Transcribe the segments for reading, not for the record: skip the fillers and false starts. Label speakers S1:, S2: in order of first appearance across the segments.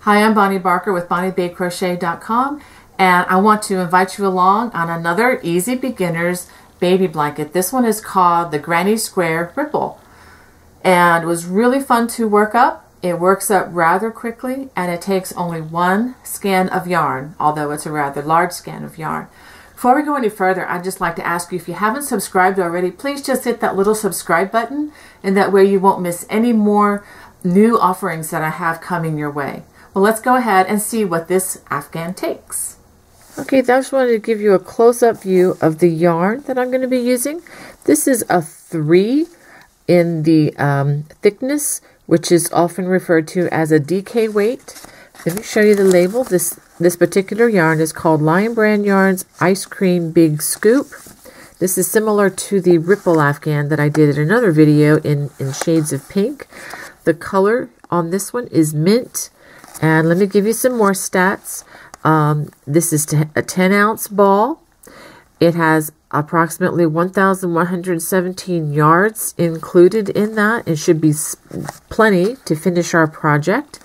S1: Hi, I'm Bonnie Barker with BonnieBayCrochet.com, and I want to invite you along on another easy beginner's baby blanket. This one is called the Granny Square Ripple, and it was really fun to work up. It works up rather quickly, and it takes only one skein of yarn, although it's a rather large skein of yarn. Before we go any further, I'd just like to ask you, if you haven't subscribed already, please just hit that little subscribe button, and that way you won't miss any more new offerings that I have coming your way. Well, let's go ahead and see what this afghan takes. Okay, I just wanted to give you a close-up view of the yarn that I'm going to be using. This is a 3 in the thickness, which is often referred to as a DK weight. Let me show you the label. This particular yarn is called Lion Brand Yarns Ice Cream Big Scoop. This is similar to the Ripple Afghan that I did in another video in shades of pink. The color on this one is mint. And let me give you some more stats. This is a 10-ounce ball. It has approximately 1,117 yards included in that. It should be plenty to finish our project.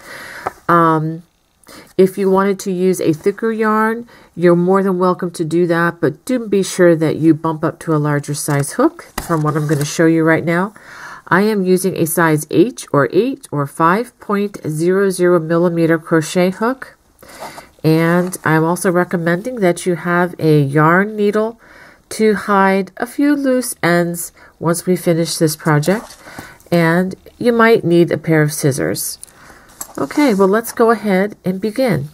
S1: If you wanted to use a thicker yarn, you're more than welcome to do that, but do be sure that you bump up to a larger size hook from what I'm going to show you right now. I am using a size H or 8 or 5.00 millimeter crochet hook, and I'm also recommending that you have a yarn needle to hide a few loose ends once we finish this project, and you might need a pair of scissors. Okay, well, let's go ahead and begin.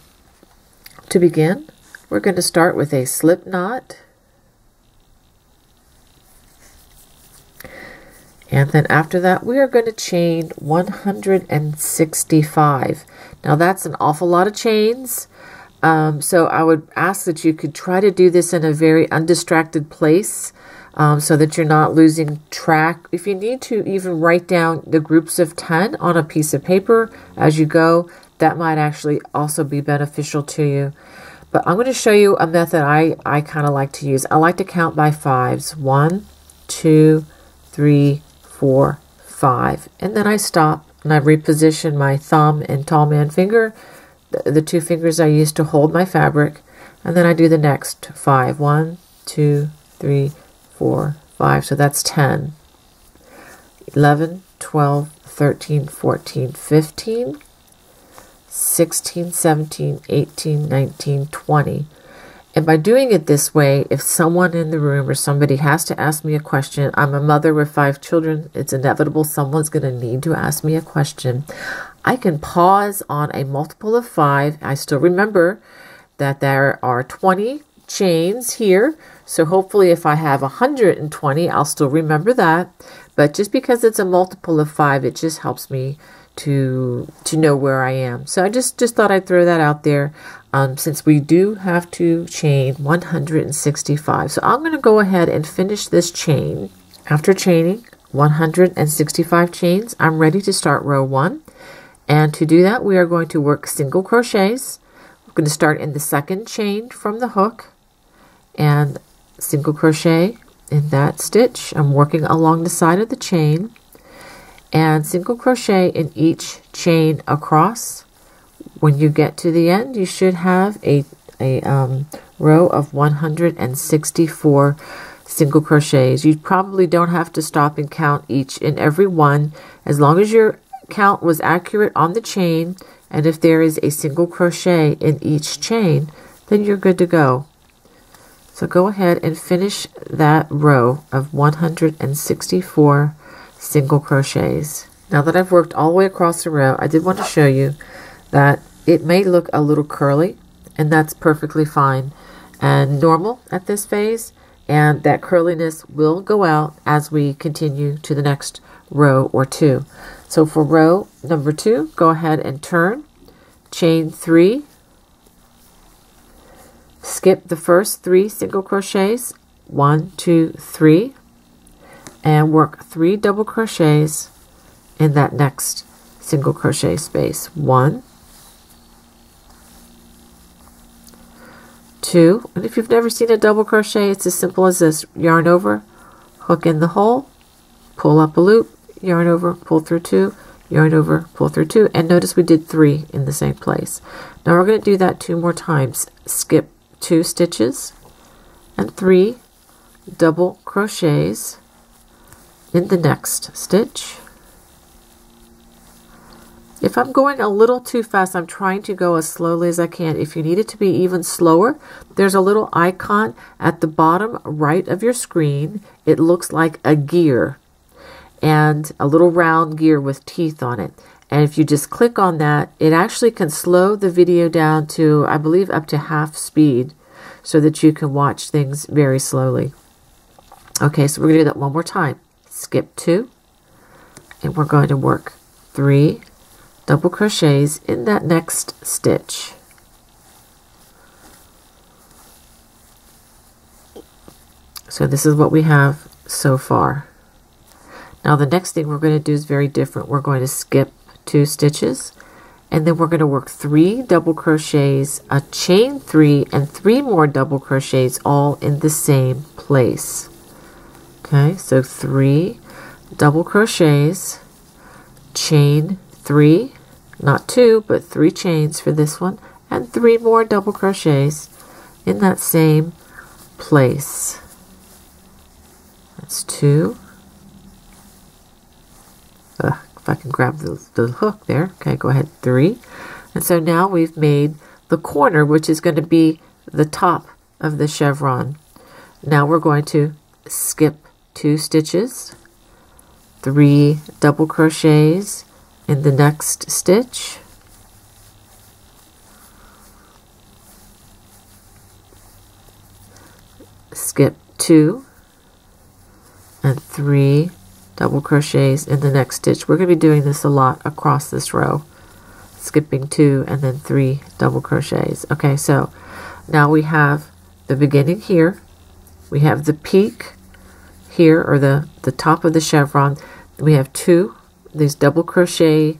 S1: To begin, we're going to start with a slip knot. And then after that, we are going to chain 165. Now, that's an awful lot of chains. So I would ask that you could try to do this in a very undistracted place so that you're not losing track. If you need to even write down the groups of 10 on a piece of paper as you go, that might actually also be beneficial to you. But I'm going to show you a method I kind of like to use. I like to count by fives. 1, 2, 3, 4, 5, and then I stop and I reposition my thumb and tall man finger, the two fingers I use to hold my fabric, and then I do the next 5. 1, 2, 3, 4, 5. So that's 10, 11, 12, 13, 14, 15, 16, 17, 18, 19, 20. And by doing it this way, if someone in the room or somebody has to ask me a question, I'm a mother with 5 children, it's inevitable someone's going to need to ask me a question. I can pause on a multiple of 5. I still remember that there are 20 chains here. So hopefully if I have 120, I'll still remember that. But just because it's a multiple of 5, it just helps me to know where I am. So I just thought I'd throw that out there. Since we do have to chain 165. So I'm going to go ahead and finish this chain. After chaining 165 chains, I'm ready to start row 1. And to do that, we are going to work single crochets. We're going to start in the second chain from the hook and single crochet in that stitch. I'm working along the side of the chain and single crochet in each chain across. When you get to the end, you should have a row of 164 single crochets. You probably don't have to stop and count each and every one. As long as your count was accurate on the chain, and if there is a single crochet in each chain, then you're good to go. So go ahead and finish that row of 164 single crochets. Now that I've worked all the way across the row, I did want to show you that it may look a little curly, and that's perfectly fine and normal at this phase, and that curliness will go out as we continue to the next row or 2. So for row number 2, go ahead and turn, chain 3, skip the first 3 single crochets, 1, 2, 3, and work 3 double crochets in that next single crochet space. 1, 2, and if you've never seen a double crochet, it's as simple as this. Yarn over, hook in the hole, pull up a loop, yarn over, pull through 2, yarn over, pull through 2, and notice we did 3 in the same place. Now we're going to do that 2 more times. Skip 2 stitches and 3 double crochets in the next stitch. If I'm going a little too fast, I'm trying to go as slowly as I can. If you need it to be even slower, there's a little icon at the bottom right of your screen. It looks like a gear, and a little round gear with teeth on it. And if you just click on that, it actually can slow the video down to, I believe, up to half speed, so that you can watch things very slowly. Okay, so we're going to do that one more time. Skip 2, and we're going to work 3 double crochets in that next stitch. So this is what we have so far. Now the next thing we're going to do is very different. We're going to skip 2 stitches, and then we're going to work 3 double crochets, a chain 3, and 3 more double crochets all in the same place. Okay, so 3 double crochets, chain 3, not 2, but 3 chains for this one, and 3 more double crochets in that same place. That's 2. If I can grab the hook there. Okay, go ahead, 3. And so now we've made the corner, which is going to be the top of the chevron. Now we're going to skip 2 stitches, 3 double crochets in the next stitch, skip 2 and 3 double crochets in the next stitch. We're going to be doing this a lot across this row, skipping 2 and then 3 double crochets. Okay, so now we have the beginning here, we have the peak here, or the top of the chevron. We have 2 these double crochet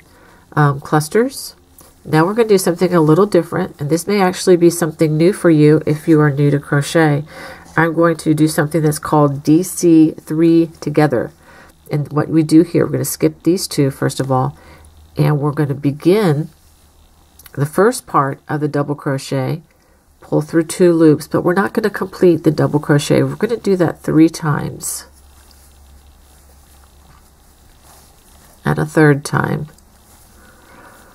S1: clusters. Now we're going to do something a little different, and this may actually be something new for you if you are new to crochet. I'm going to do something that's called DC3 together. And what we do here, we're going to skip these 2 first of all, and we're going to begin the first part of the double crochet, pull through 2 loops, but we're not going to complete the double crochet. We're going to do that 3 times and a 3rd time.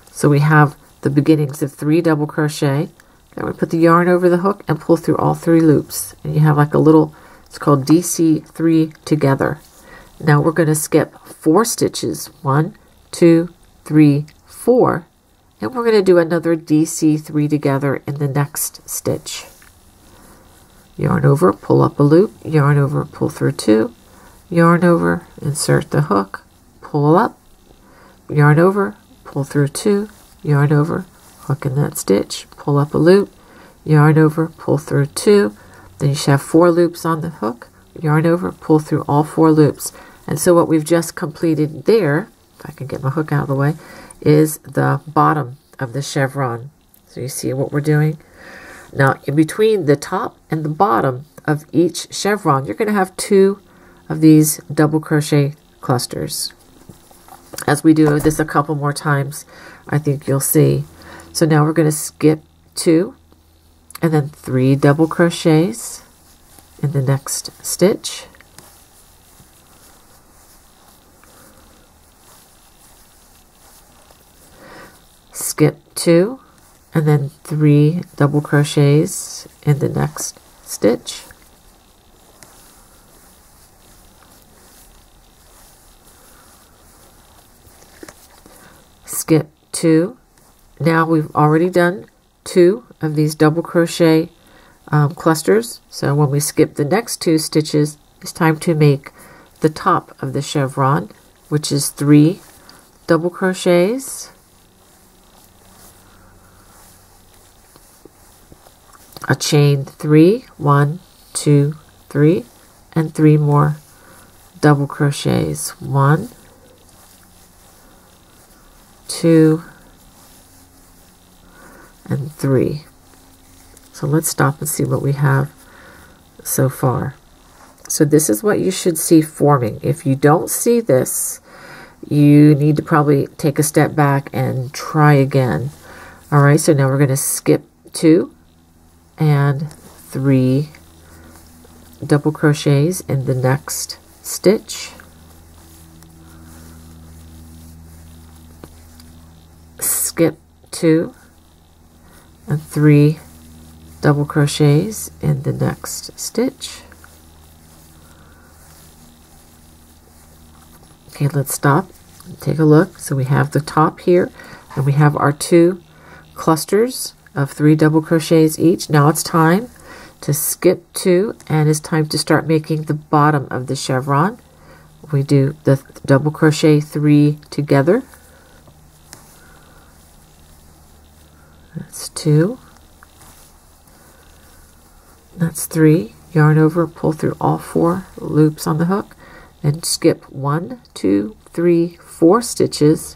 S1: So we have the beginnings of 3 double crochet. Then we put the yarn over the hook and pull through all 3 loops, and you have like a little, it's called DC3 together. Now we're going to skip 4 stitches, 1, 2, 3, 4, and we're going to do another DC3 together in the next stitch. Yarn over, pull up a loop, yarn over, pull through 2, yarn over, insert the hook, pull up, yarn over, pull through 2, yarn over, hook in that stitch, pull up a loop, yarn over, pull through 2, then you should have 4 loops on the hook, yarn over, pull through all 4 loops. And so what we've just completed there, if I can get my hook out of the way, is the bottom of the chevron. So you see what we're doing? Now in between the top and the bottom of each chevron, you're going to have 2 of these double crochet clusters. As we do this a couple more times, I think you'll see. So now we're going to skip 2 and then 3 double crochets in the next stitch. Skip 2 and then 3 double crochets in the next stitch. Skip 2. Now we've already done 2 of these double crochet clusters. So when we skip the next 2 stitches, it's time to make the top of the chevron, which is 3 double crochets, a chain 3, 1, 2, 3, and 3 more double crochets, 1, 2, and 3. So let's stop and see what we have so far. So this is what you should see forming. If you don't see this, you need to probably take a step back and try again. All right, so now we're going to skip 2 and 3 double crochets in the next stitch. Skip 2 and 3 double crochets in the next stitch. Okay, let's stop and take a look. So we have the top here, and we have our 2 clusters of 3 double crochets each. Now it's time to skip 2, and it's time to start making the bottom of the chevron. We do the double crochet 3 together. That's 2. That's 3. Yarn over, pull through all 4 loops on the hook, and skip 1, 2, 3, 4 stitches,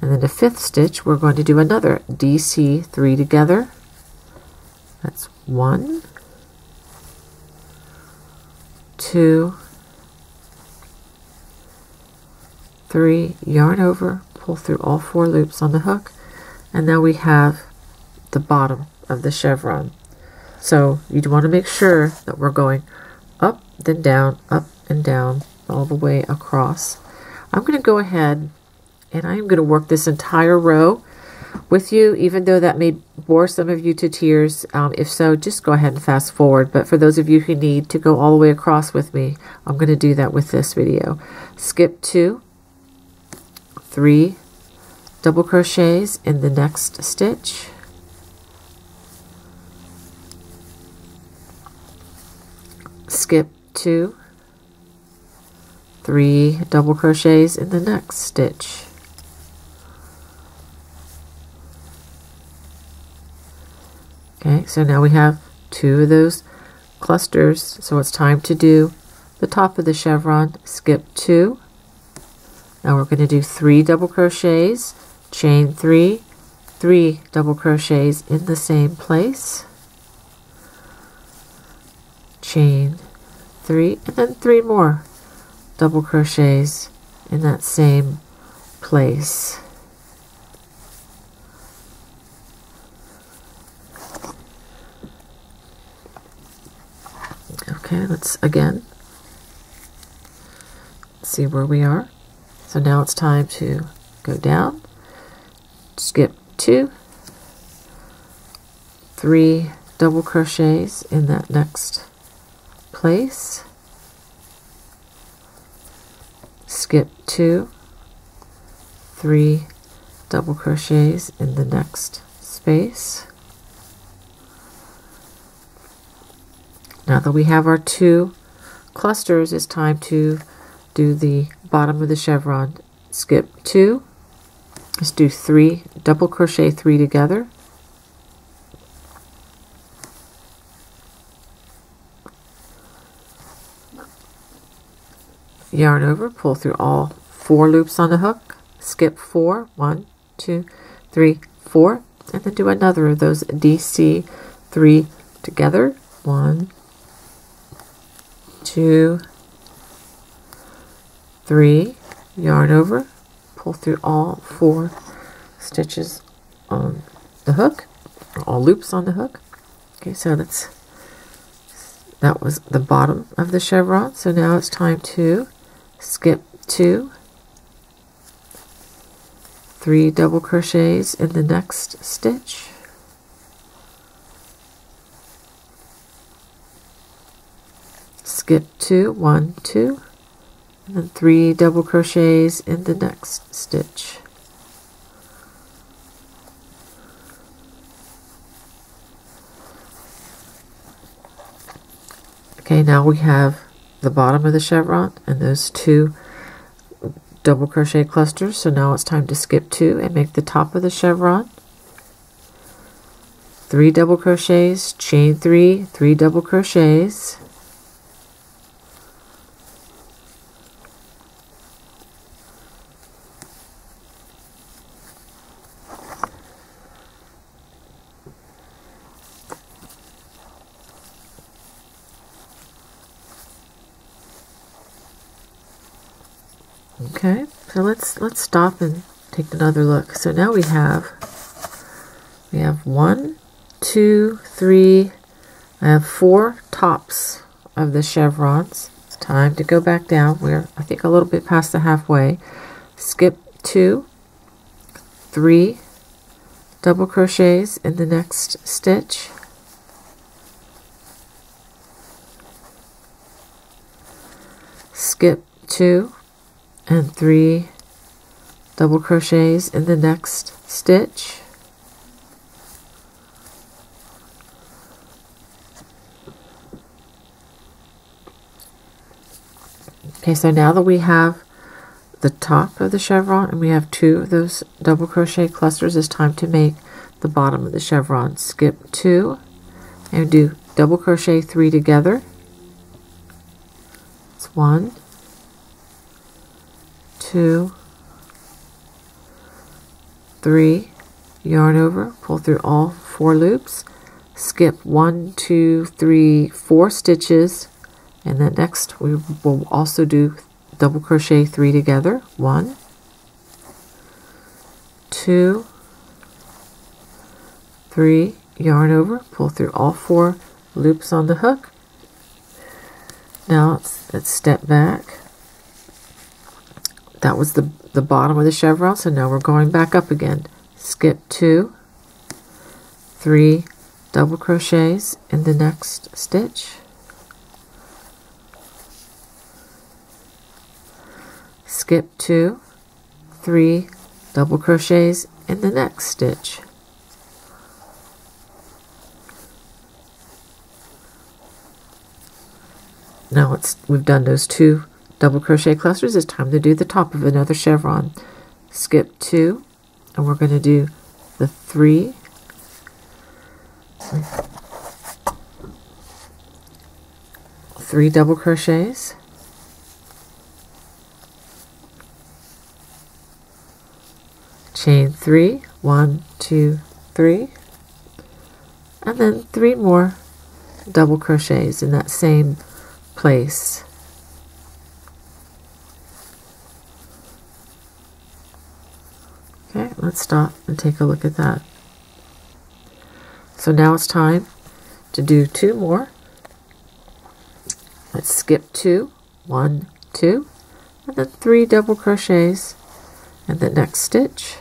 S1: and then the 5th stitch we're going to do another DC 3 together. That's 1, 2, 3, yarn over, pull through all 4 loops on the hook, and now we have the bottom of the chevron. So you want to make sure that we're going up, then down, up and down, all the way across. I'm going to go ahead and I'm going to work this entire row with you, even though that may bore some of you to tears. If so, just go ahead and fast forward. But for those of you who need to go all the way across with me, I'm going to do that with this video. Skip 2, 3 double crochets in the next stitch. Skip 2, 3 double crochets in the next stitch. Okay, so now we have 2 of those clusters, so it's time to do the top of the chevron. Skip 2. Now we're going to do 3 double crochets, chain 3, 3 double crochets in the same place, chain 3, and then 3 more double crochets in that same place. Okay, let's again see where we are. So now it's time to go down, skip 2, 3 double crochets in that next place, skip 2, 3 double crochets in the next space. Now that we have our 2 clusters, it's time to do the bottom of the chevron. Skip 2, let's do 3 double crochet 3 together, yarn over, pull through all 4 loops on the hook, skip 4, 1, 2, 3, 4, and then do another of those DC 3 together, 1, 2, 3, yarn over, pull through all 4 stitches on the hook, or all loops on the hook. Okay, so that was the bottom of the chevron. So now it's time to skip 2, 3 double crochets in the next stitch, skip 2, 1, 2, and then 3 double crochets in the next stitch. Okay, now we have the bottom of the chevron and those 2 double crochet clusters. So now it's time to skip 2 and make the top of the chevron. 3 double crochets, chain 3, 3 double crochets, okay, So let's stop and take another look. So now we have 1, 2, 3. I have 4 tops of the chevrons. It's time to go back down. We're, I think, a little bit past the halfway. Skip 2, 3 double crochets in the next stitch. Skip 2 and 3 double crochets in the next stitch. Okay, so now that we have the top of the chevron and we have 2 of those double crochet clusters, it's time to make the bottom of the chevron. Skip 2 and do double crochet 3 together. It's 1, 2, 3, yarn over, pull through all 4 loops, skip 1, 2, 3, 4 stitches, and then next we will also do double crochet 3 together. 1, 2, 3, yarn over, pull through all 4 loops on the hook. Now let's step back. That was the bottom of the chevron, so now we're going back up again. Skip 2, 3 double crochets in the next stitch. Skip 2, 3 double crochets in the next stitch. Now we've done those 2 double crochet clusters. It's time to do the top of another chevron. Skip 2 and we're going to do the 3 double crochets, chain 3, 1, 2, 3, and then 3 more double crochets in that same place. Okay, let's stop and take a look at that. So now it's time to do 2 more. Let's skip 2, 1, 2, and then 3 double crochets in the next stitch.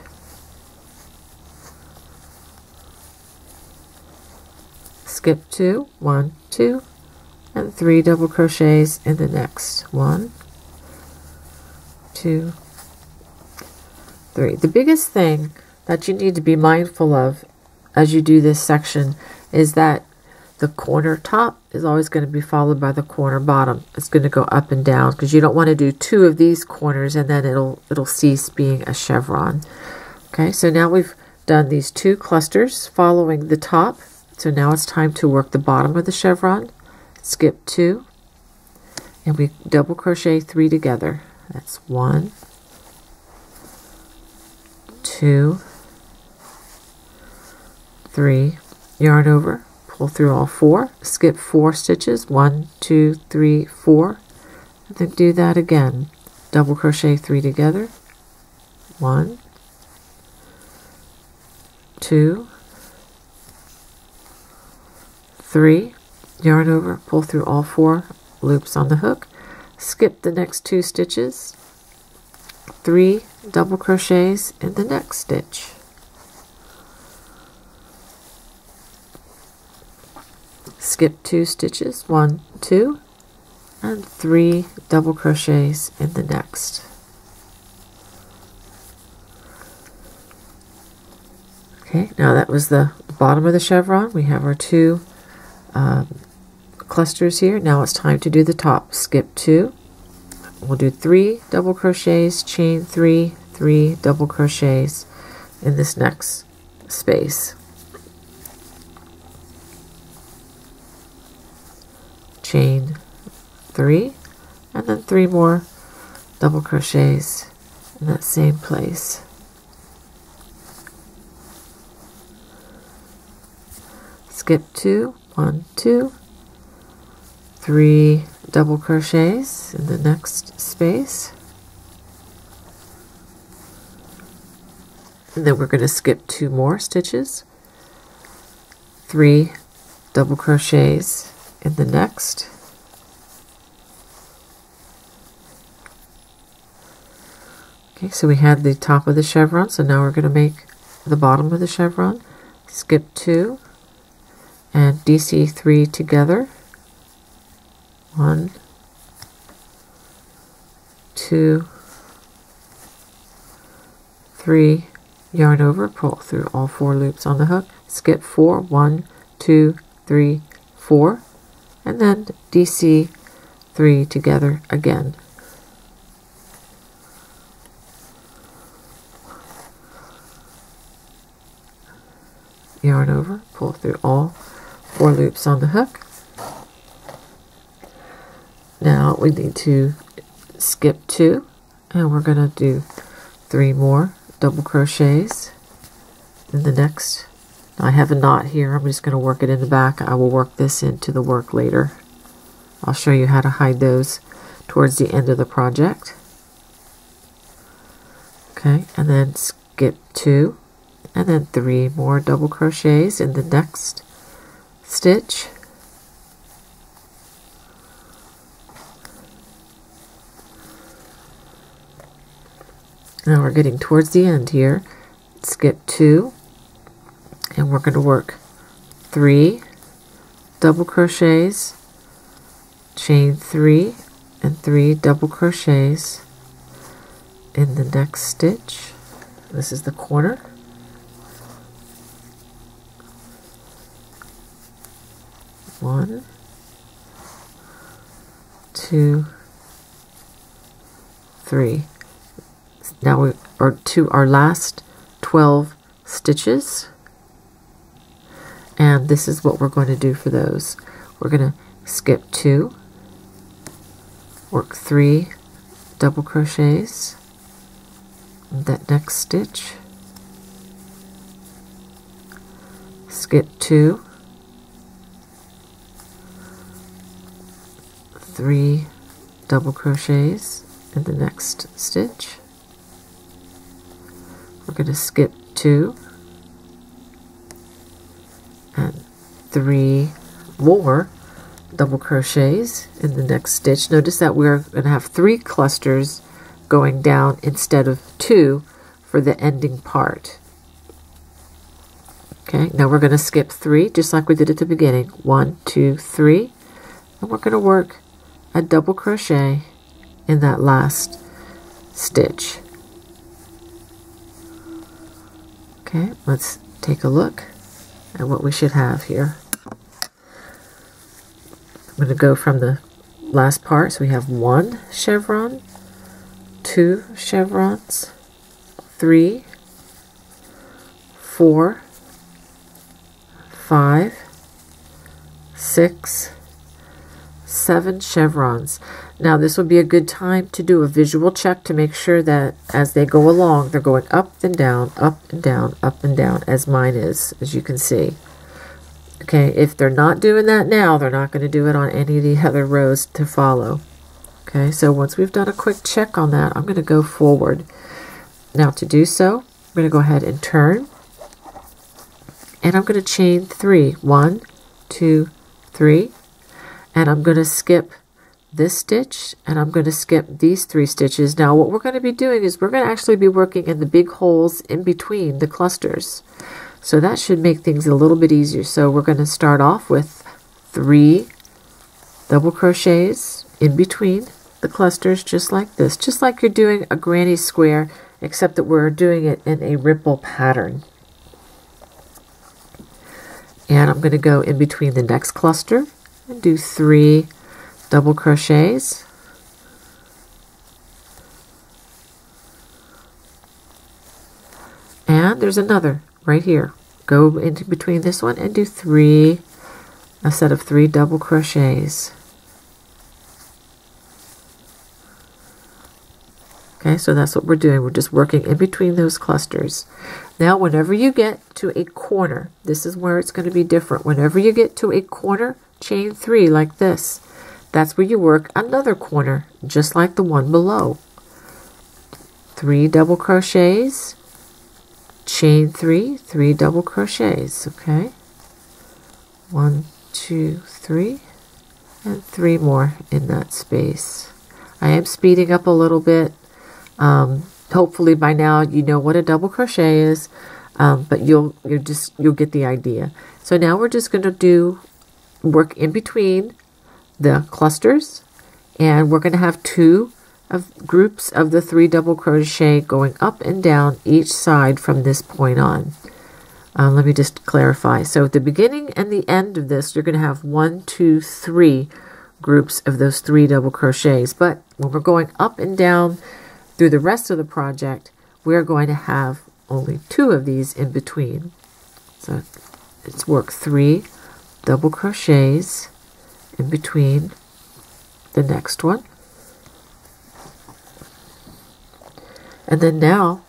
S1: Skip 2, 1, 2, and 3 double crochets in the next. 1, 2, 3. The biggest thing that you need to be mindful of as you do this section is that the corner top is always going to be followed by the corner bottom. It's going to go up and down because you don't want to do 2 of these corners and then it'll cease being a chevron. Okay, so now we've done these 2 clusters following the top. So now it's time to work the bottom of the chevron. Skip 2 and we double crochet 3 together. That's 1, 2, 3, yarn over, pull through all 4, skip 4 stitches, 1, 2, 3, 4, and then do that again. Double crochet 3 together. 1, 2, 3, yarn over, pull through all 4 loops on the hook, skip the next 2 stitches, 3 double crochets in the next stitch. Skip 2 stitches, 1, 2, and 3 double crochets in the next. Okay, now that was the bottom of the chevron. We have our 2 clusters here. Now it's time to do the top. Skip 2. We'll do 3 double crochets, chain 3, 3 double crochets in this next space. Chain 3, and then 3 more double crochets in that same place. Skip 2, 1, 2, 3 double crochets in the next space. And then we're going to skip 2 more stitches, 3 double crochets in the next, okay, so we had the top of the chevron, so now we're going to make the bottom of the chevron, skip 2 and DC 3 together, 1, 2, 3, yarn over, pull through all 4 loops on the hook, skip 4, 1, 2, 3, 4, and then DC 3 together again. Yarn over, pull through all 4 loops on the hook. Now we need to skip 2, and we're going to do 3 more double crochets in the next. I have a knot here. I'm just going to work it in the back. I will work this into the work later. I'll show you how to hide those towards the end of the project. Okay, and then skip 2, and then 3 more double crochets in the next stitch. Now we're getting towards the end here. Skip 2, and we're going to work 3 double crochets, chain 3, and 3 double crochets in the next stitch. This is the corner. One, 2, 3. Now we are to our last 12 stitches, and this is what we're going to do for those. We're going to skip 2, work 3 double crochets in that next stitch, skip 2, 3 double crochets in the next stitch. We're going to skip 2 and 3 more double crochets in the next stitch. Notice that we're going to have 3 clusters going down instead of 2 for the ending part. Okay, now we're going to skip 3 just like we did at the beginning. 1, 2, 3, and we're going to work a double crochet in that last stitch. Okay, let's take a look at what we should have here. I'm going to go from the last part. So we have 1 chevron, 2 chevrons, 3, 4, 5, 6, 7 chevrons. Now this would be a good time to do a visual check to make sure that as they go along, they're going up and down, up and down, up and down, as mine is, as you can see. Okay, if they're not doing that now, they're not going to do it on any of the other rows to follow. Okay, so once we've done a quick check on that, I'm going to go forward. Now to do so, I'm going to go ahead and turn, and I'm going to chain 3. 1, 2, 3, and I'm going to skip this stitch, and I'm going to skip these 3 stitches. Now what we're going to be doing is we're going to actually be working in the big holes in between the clusters. So that should make things a little bit easier. So we're going to start off with 3 double crochets in between the clusters, just like this, just like you're doing a granny square, except that we're doing it in a ripple pattern. And I'm going to go in between the next cluster and do 3 double crochets, and there's another right here. Go into between this one and do 3, a set of 3 double crochets. Okay, so that's what we're doing. We're just working in between those clusters. Now whenever you get to a corner, this is where it's going to be different. Whenever you get to a corner, chain 3 like this. That's where you work another corner, just like the one below. 3 double crochets chain 3, 3 double crochets. Okay, 1, 2, 3, and 3 more in that space. I am speeding up a little bit. Hopefully by now you know what a double crochet is, but you'll get the idea. So now we're just going to work in between the clusters, and we're going to have 2 groups of the 3 double crochet going up and down each side from this point on. Let me just clarify. So at the beginning and the end of this, you're going to have 1, 2, 3 groups of those 3 double crochets. But when we're going up and down through the rest of the project, we're going to have only 2 of these in between. So it's work 3 double crochets in between the next one. And then now,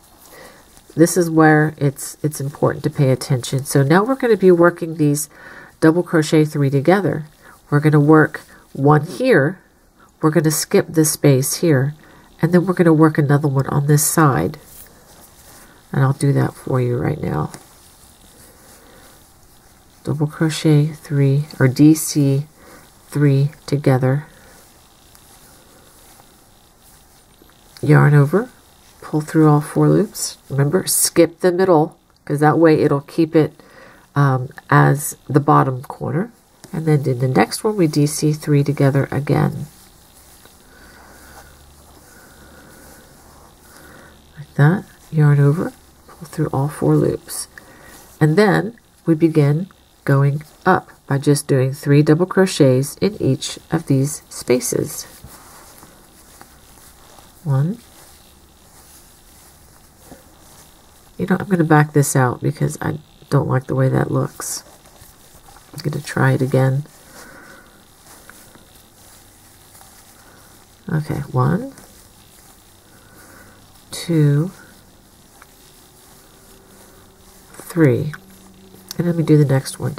S1: this is where it's important to pay attention. So now we're going to be working these double crochet 3 together. We're going to work 1 here. We're going to skip this space here. And then we're going to work another one on this side. And I'll do that for you right now. Double crochet 3, or DC 3 together. Yarn over. Pull through all 4 loops. Remember, skip the middle, because that way it'll keep it as the bottom corner. And then in the next one, we DC 3 together again. Like that. Yarn over, pull through all 4 loops. And then we begin going up by just doing 3 double crochets in each of these spaces. 1. You know, I'm going to back this out because I don't like the way that looks. I'm going to try it again. Okay, 1, 2, 3. And let me do the next one.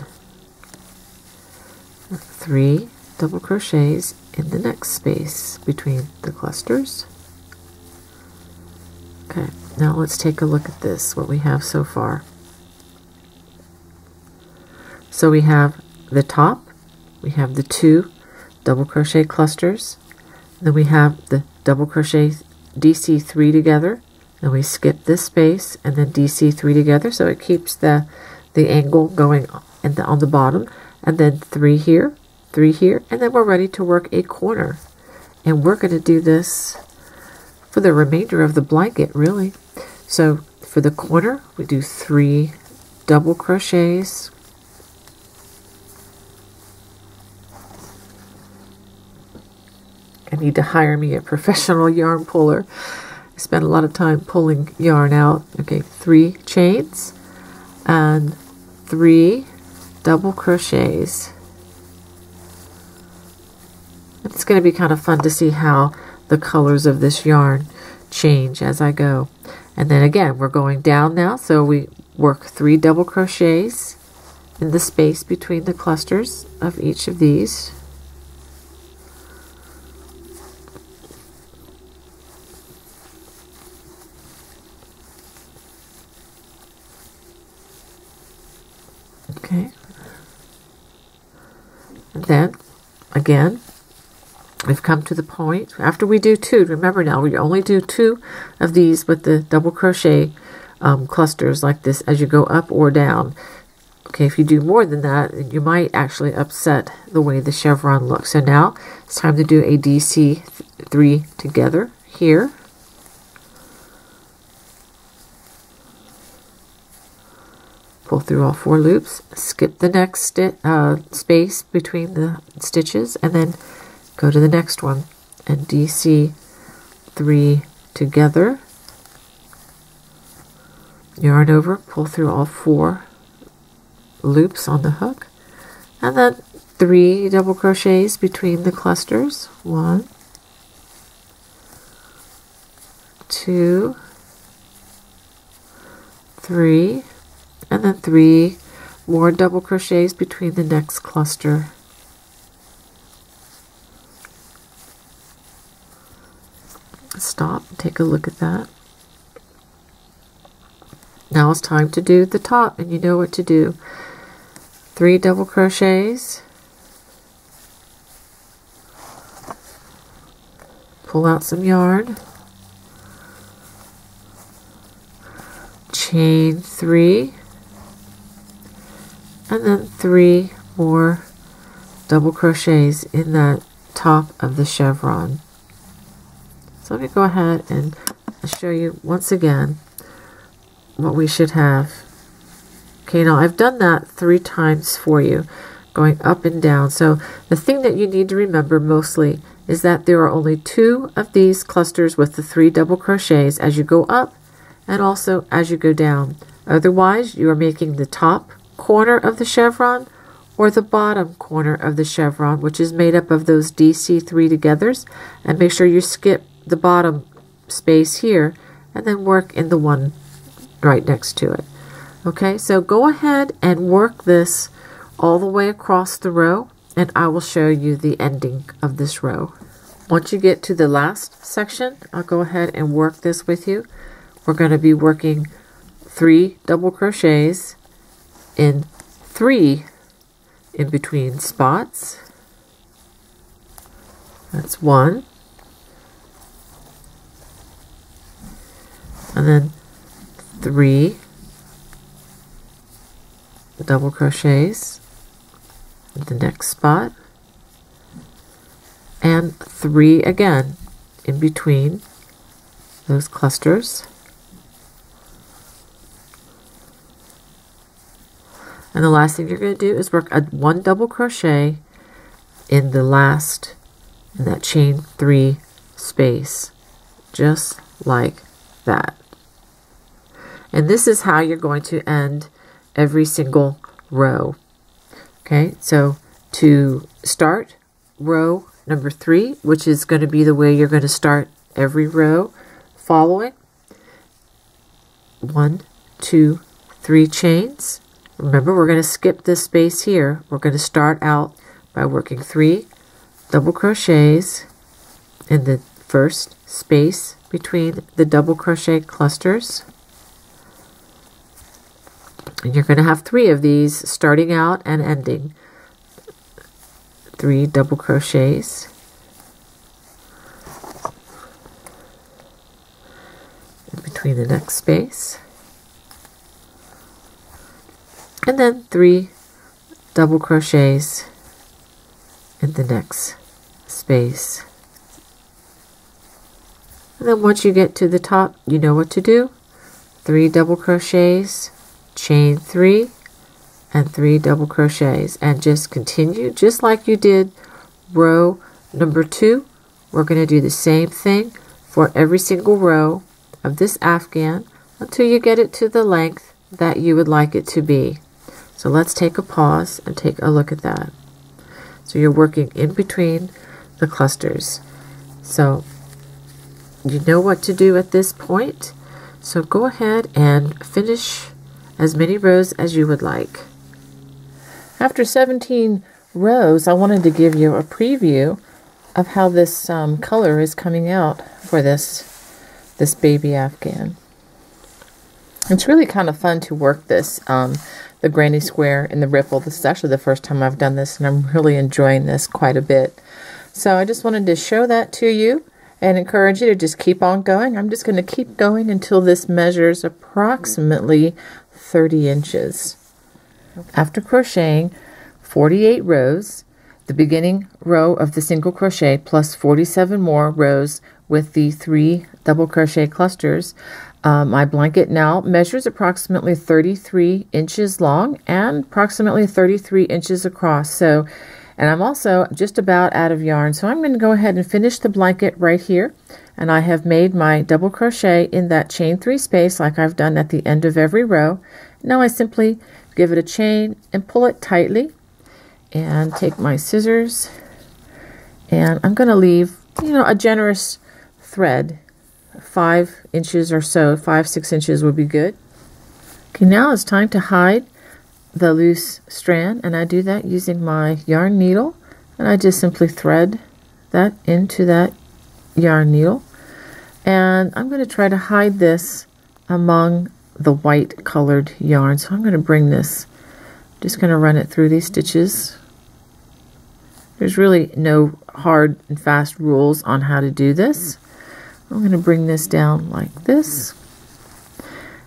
S1: 3 double crochets in the next space between the clusters. Okay, now let's take a look at this, what we have so far. So we have the top, we have the 2 double crochet clusters, then we have the double crochet DC 3 together, and we skip this space and then DC 3 together, so it keeps the angle going on the bottom, and then 3 here, 3 here, and then we're ready to work a corner. And we're going to do this for the remainder of the blanket, really. So for the corner, we do 3 double crochets. I need to hire me a professional yarn puller. I spend a lot of time pulling yarn out. Okay, 3 chains and 3 double crochets. It's going to be kind of fun to see how the colors of this yarn change as I go. And then again, we're going down now, so we work 3 double crochets in the space between the clusters of each of these. Okay. And then again, we've come to the point after we do 2. Remember now, we only do 2 of these with the double crochet clusters like this as you go up or down. Okay, if you do more than that, you might actually upset the way the chevron looks. So now it's time to do a DC 3 together here. Pull through all 4 loops, skip the next space between the stitches, and then go to the next one and DC 3 together. Yarn over, pull through all 4 loops on the hook, and then 3 double crochets between the clusters. 1, 2, 3, and then 3 more double crochets between the next cluster. Stop, take a look at that. Now it's time to do the top, and you know what to do. 3 double crochets, pull out some yarn, chain 3, and then 3 more double crochets in that top of the chevron. So let me go ahead and show you once again what we should have. Okay, now I've done that 3 times for you, going up and down. So the thing that you need to remember mostly is that there are only 2 of these clusters with the 3 double crochets as you go up and also as you go down. Otherwise, you are making the top corner of the chevron or the bottom corner of the chevron, which is made up of those DC3 togethers, and make sure you skip the bottom space here and then work in the one right next to it. Okay, so go ahead and work this all the way across the row, and I will show you the ending of this row. Once you get to the last section, I'll go ahead and work this with you. We're going to be working 3 double crochets in 3 in between spots. That's 1. And then 3 double crochets in the next spot, and 3 again in between those clusters. And the last thing you're going to do is work 1 double crochet in the last, in that chain 3 space, just like that. And this is how you're going to end every single row. Okay, so to start row number 3, which is going to be the way you're going to start every row following, 1, 2, 3 chains. Remember, we're going to skip this space here. We're going to start out by working 3 double crochets in the first space between the double crochet clusters. And you're going to have 3 of these starting out and ending. 3 double crochets. In between the next space. And then 3 double crochets in the next space. And then once you get to the top, you know what to do. 3 double crochets, chain 3, and 3 double crochets, and just continue just like you did row number 2. We're going to do the same thing for every single row of this afghan until you get it to the length that you would like it to be. So let's take a pause and take a look at that. So you're working in between the clusters. So you know what to do at this point. So go ahead and finish as many rows as you would like. After 17 rows, I wanted to give you a preview of how this color is coming out for this baby afghan. It's really kind of fun to work this, the granny square and the ripple. This is actually the first time I've done this, and I'm really enjoying this quite a bit. So I just wanted to show that to you and encourage you to just keep on going. I'm just going to keep going until this measures approximately 30 inches. After crocheting 48 rows, the beginning row of the single crochet plus 47 more rows with the 3 double crochet clusters, my blanket now measures approximately 33 inches long and approximately 33 inches across. So, and I'm also just about out of yarn, so I'm going to go ahead and finish the blanket right here. And I have made my double crochet in that chain 3 space like I've done at the end of every row. Now I simply give it a chain and pull it tightly, and take my scissors, and I'm going to leave, a generous thread, 5 inches or so, 5-6 inches would be good. Okay, now it's time to hide the loose strand, and I do that using my yarn needle, and I just simply thread that into that yarn needle, and I'm going to try to hide this among the white colored yarn. So I'm going to bring this, just going to run it through these stitches. There's really no hard and fast rules on how to do this. I'm going to bring this down like this,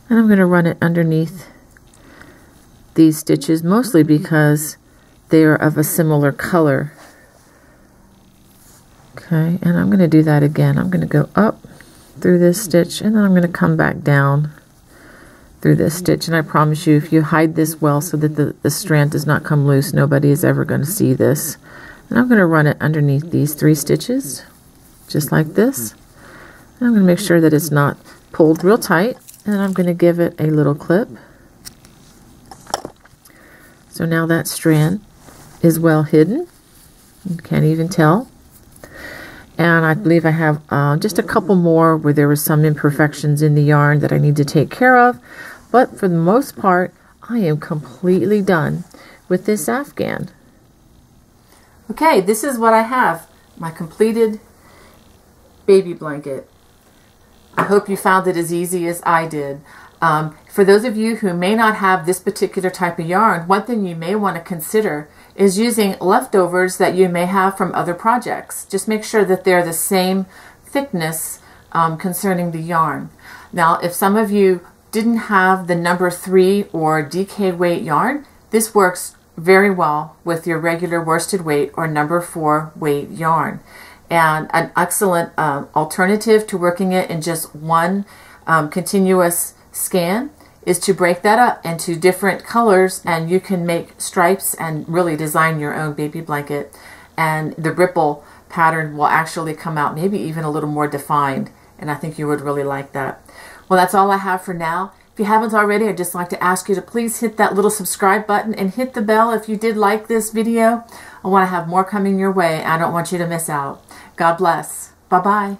S1: and I'm going to run it underneath these stitches, mostly because they are of a similar color. Okay, and I'm going to do that again. I'm going to go up through this stitch, and then I'm going to come back down through this stitch. And I promise you, if you hide this well so that the strand does not come loose, nobody is ever going to see this. And I'm going to run it underneath these 3 stitches, just like this. And I'm going to make sure that it's not pulled real tight, and I'm going to give it a little clip. So now that strand is well hidden. You can't even tell. And I believe I have just a couple more where there were some imperfections in the yarn that I need to take care of. But for the most part, I am completely done with this Afghan. Okay, this is what I have, my completed baby blanket. I hope you found it as easy as I did. For those of you who may not have this particular type of yarn, one thing you may want to consider is using leftovers that you may have from other projects. Just make sure that they're the same thickness concerning the yarn. Now, if some of you didn't have the number 3 or DK weight yarn, this works very well with your regular worsted weight or number 4 weight yarn. And an excellent alternative to working it in just one continuous scan is to break that up into different colors, and you can make stripes and really design your own baby blanket, and the ripple pattern will actually come out maybe even a little more defined, and I think you would really like that. Well, that's all I have for now. If you haven't already, I'd just like to ask you to please hit that little subscribe button and hit the bell if you did like this video. I want to have more coming your way. I don't want you to miss out. God bless. Bye-bye.